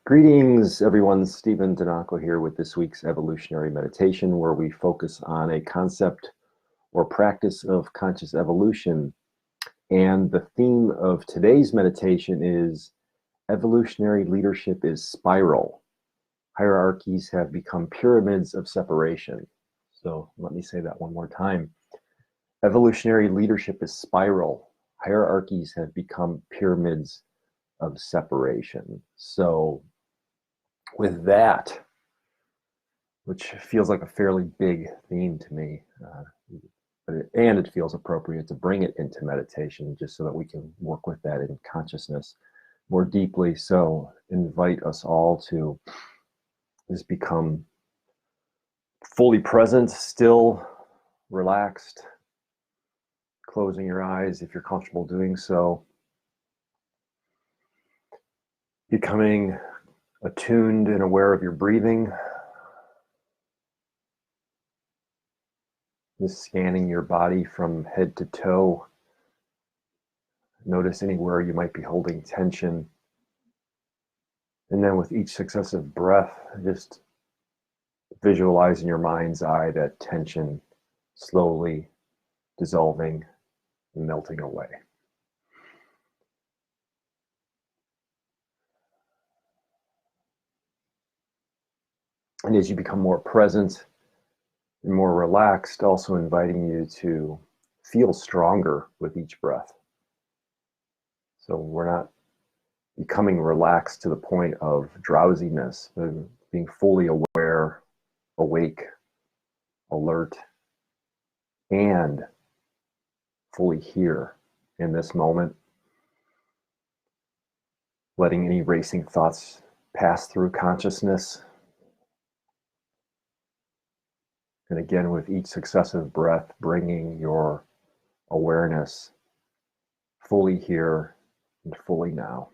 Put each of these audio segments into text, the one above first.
Greetings, everyone. Stephen Donaco here with this week's Evolutionary Meditation, where we focus on a concept or practice of conscious evolution. And the theme of today's meditation is evolutionary leadership is spiral. Hierarchies have become pyramids of separation. So let me say that one more time. Evolutionary leadership is spiral. Hierarchies have become pyramids of separation. So with that, which feels like a fairly big theme to me, and it feels appropriate to bring it into meditation just so that we can work with that in consciousness more deeply. So invite us all to just become fully present, still, relaxed, closing your eyes if you're comfortable doing so, becoming attuned and aware of your breathing. Just scanning your body from head to toe. Notice anywhere you might be holding tension. And then with each successive breath, just visualize in your mind's eye that tension slowly dissolving and melting away. And as you become more present and more relaxed, also inviting you to feel stronger with each breath. So we're not becoming relaxed to the point of drowsiness, but being fully aware, awake, alert, and fully here in this moment, letting any racing thoughts pass through consciousness. And again, with each successive breath, bringing your awareness fully here and fully now.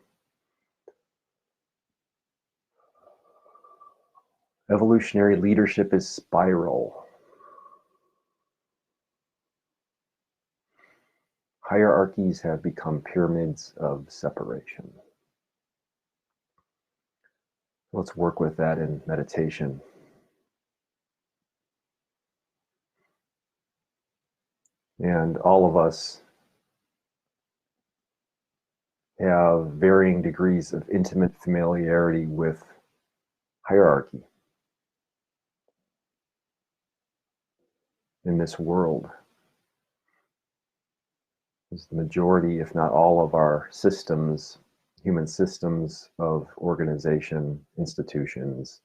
Evolutionary leadership is spiral. Hierarchies have become pyramids of separation. Let's work with that in meditation. And all of us have varying degrees of intimate familiarity with hierarchy in this world. As the majority, if not all, of our systems, human systems of organization, institutions,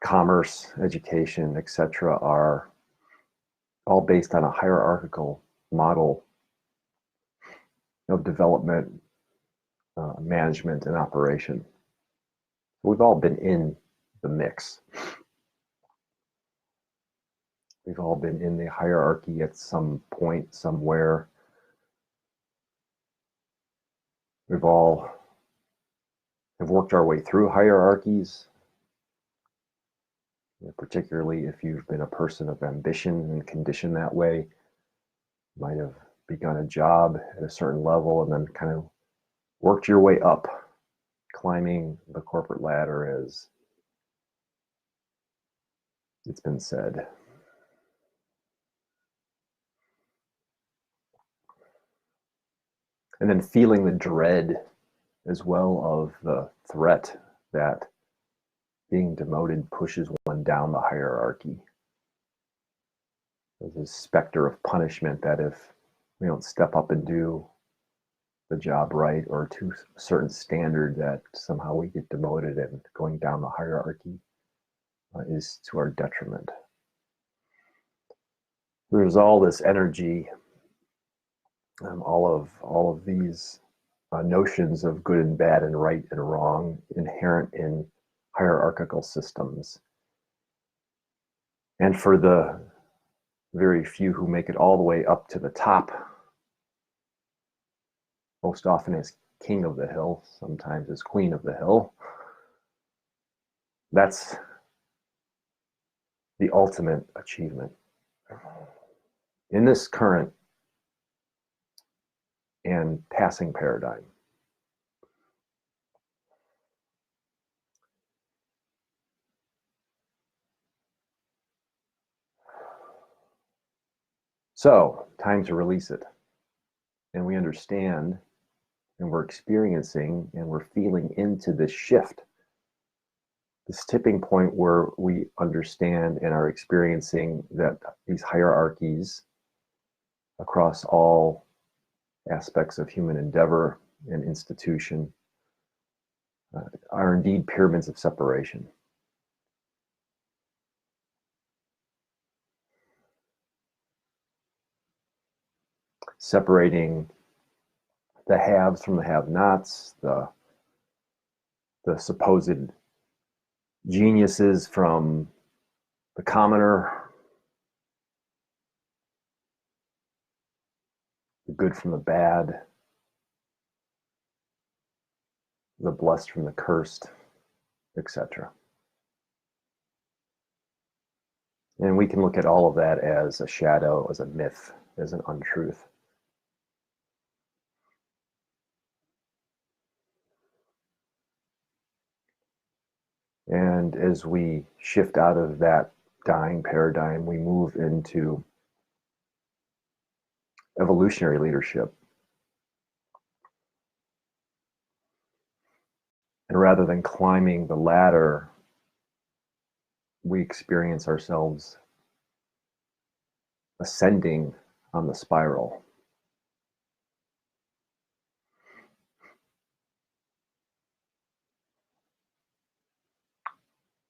commerce, education, etc., are all based on a hierarchical model of development, management, and operation. We've all been in the mix. We've all been in the hierarchy at some point, somewhere. We've all have worked our way through hierarchies, particularly if you've been a person of ambition and conditioned that way. You might have begun a job at a certain level and then kind of worked your way up, climbing the corporate ladder, as it's been said. And then feeling the dread as well of the threat that being demoted pushes one down the hierarchy. There's this specter of punishment that if we don't step up and do the job right or to a certain standard, that somehow we get demoted, and going down the hierarchy is to our detriment. There's all this energy, all of these notions of good and bad and right and wrong inherent in hierarchical systems. And for the very few who make it all the way up to the top, most often as king of the hill, sometimes as queen of the hill, that's the ultimate achievement. In this current and passing paradigm, So, time to release it. And we understand, and we're experiencing, and we're feeling into this shift, this tipping point where we understand and are experiencing that these hierarchies across all aspects of human endeavor and institution are indeed pyramids of separation. Separating the haves from the have-nots, the supposed geniuses from the commoner, the good from the bad, the blessed from the cursed, etc. And we can look at all of that as a shadow, as a myth, as an untruth. And as we shift out of that dying paradigm, we move into evolutionary leadership. And rather than climbing the ladder, we experience ourselves ascending on the spiral.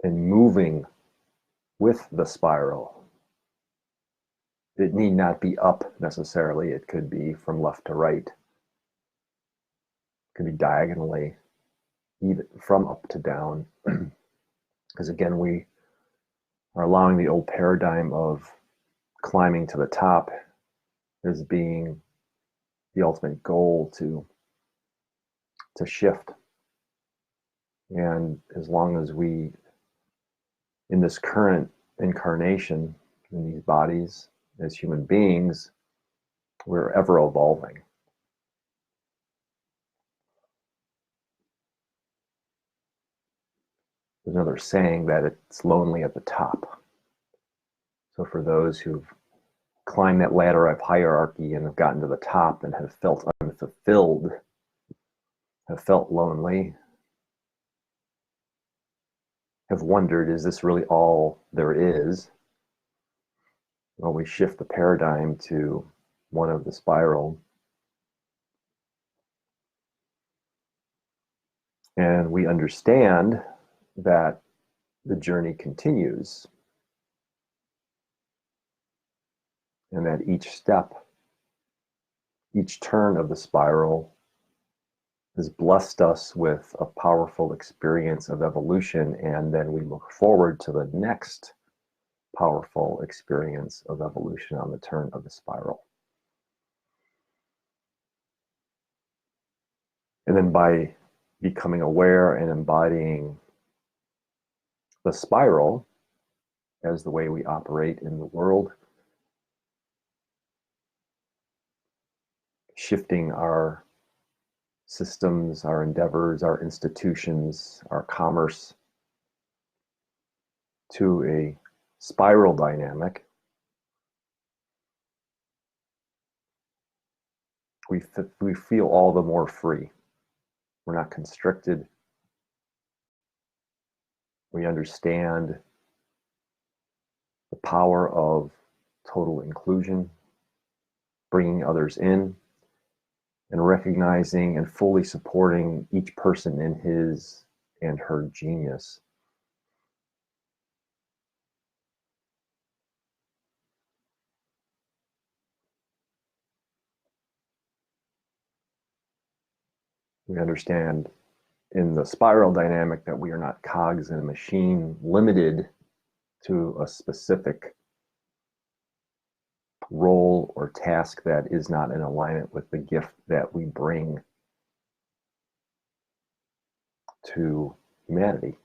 And moving with the spiral. It need not be up necessarily. It could be from left to right. It could be diagonally, even from up to down. Because again, we are allowing the old paradigm of climbing to the top as being the ultimate goal to shift. And as long as we, in this current incarnation, in these bodies as human beings, we're ever evolving. There's another saying that it's lonely at the top. So for those who've climbed that ladder of hierarchy and have gotten to the top and have felt unfulfilled, have felt lonely, have wondered, is this really all there is? Well, we shift the paradigm to one of the spiral. And we understand that the journey continues and that each step, each turn of the spiral has blessed us with a powerful experience of evolution, and then we look forward to the next powerful experience of evolution on the turn of the spiral. And then by becoming aware and embodying the spiral as the way we operate in the world, shifting our systems, our endeavors, our institutions, our commerce to a spiral dynamic, we feel all the more free. We're not constricted. We understand the power of total inclusion, bringing others in, and recognizing and fully supporting each person in his and her genius. We understand in the spiral dynamic that we are not cogs in a machine limited to a specific role or task that is not in alignment with the gift that we bring to humanity.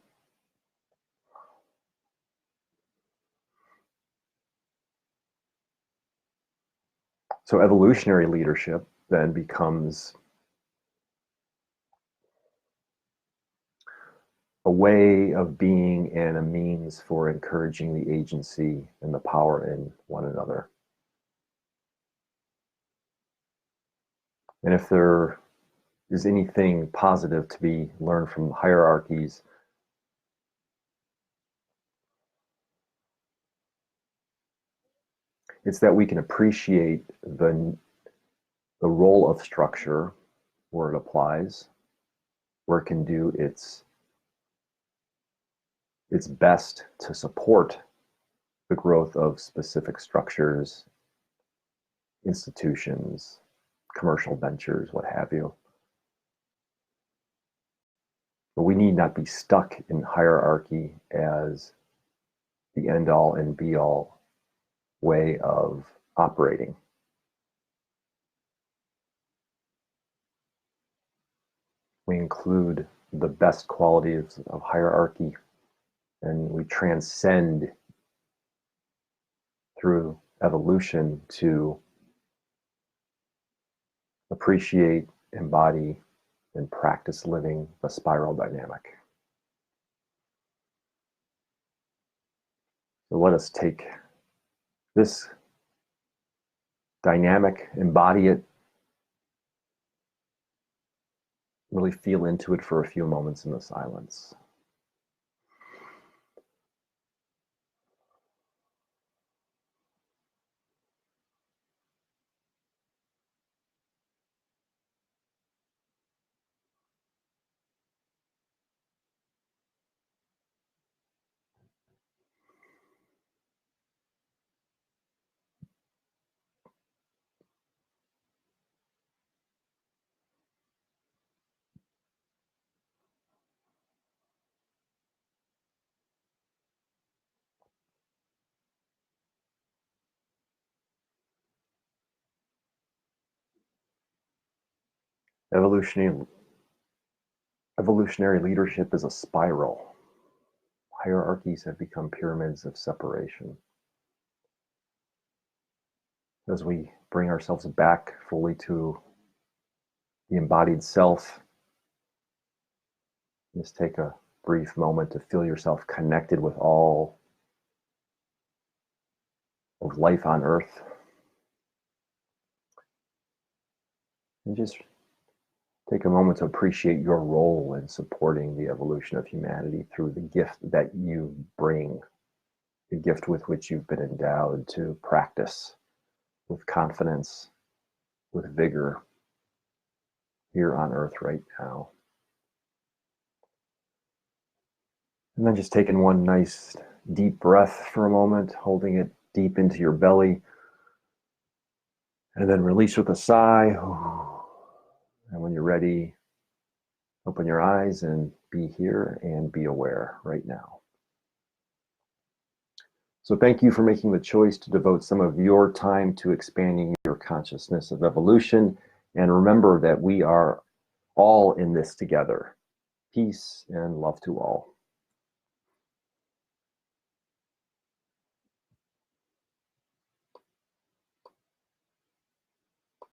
So evolutionary leadership then becomes a way of being and a means for encouraging the agency and the power in one another. And if there is anything positive to be learned from hierarchies, it's that we can appreciate the role of structure where it applies, where it can do its best to support the growth of specific structures, institutions, commercial ventures, what have you. But we need not be stuck in hierarchy as the end-all and be-all way of operating. We include the best qualities of hierarchy, and we transcend through evolution to appreciate, embody, and practice living the spiral dynamic. So let us take this dynamic, embody it, really feel into it for a few moments in the silence. Evolutionary leadership is a spiral. Hierarchies have become pyramids of separation. As we bring ourselves back fully to the embodied self, just take a brief moment to feel yourself connected with all of life on Earth. And just take a moment to appreciate your role in supporting the evolution of humanity through the gift that you bring, the gift with which you've been endowed to practice with confidence, with vigor, here on Earth right now. And then just taking one nice deep breath for a moment, holding it deep into your belly, and then release with a sigh. And when you're ready, open your eyes and be here and be aware right now. So thank you for making the choice to devote some of your time to expanding your consciousness of evolution. And remember that we are all in this together. Peace and love to all.